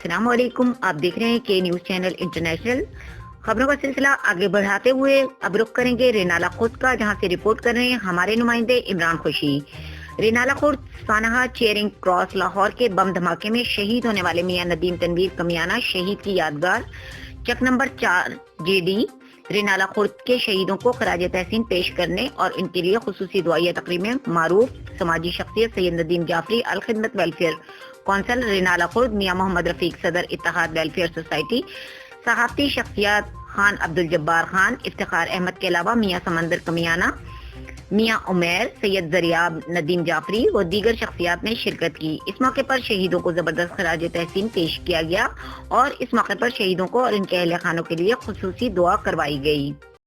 السلام علیکم، آپ دیکھ رہے ہیں کے نیوز چینل انٹرنیشنل۔ خبروں کا سلسلہ آگے بڑھاتے ہوئے اب رخ کریں گے رینالہ خرد کا، جہاں سے رپورٹ کر رہے ہیں ہمارے نمائندے عمران خوشی۔ رینالہ خرد سانحہ چیئرنگ کراس لاہور کے بم دھماکے میں شہید ہونے والے میاں ندیم تنویر کمیانہ شہید کی یادگار چک نمبر 4 جے ڈی رینالہ خرد کے شہیدوں کو خراج تحسین پیش کرنے اور ان کے لیے خصوصی دعائیہ تقریب میں معروف سماجی شخصیت سید ندیم جعفری الخدمت ویلفیئر کونسل رینالہ خرد، میاں محمد رفیق صدر اتحاد ویلفیئر سوسائٹی، صحافتی شخصیات خان عبدالجبار خان، افتخار احمد کے علاوہ میاں سمندر کمیانہ، میاں عمیر، سید زریاب ندیم جعفری و دیگر شخصیات نے شرکت کی۔ اس موقع پر شہیدوں کو زبردست خراج تحسین پیش کیا گیا اور اس موقع پر شہیدوں کو اور ان کے اہل خانوں کے لیے خصوصی دعا کروائی گئی۔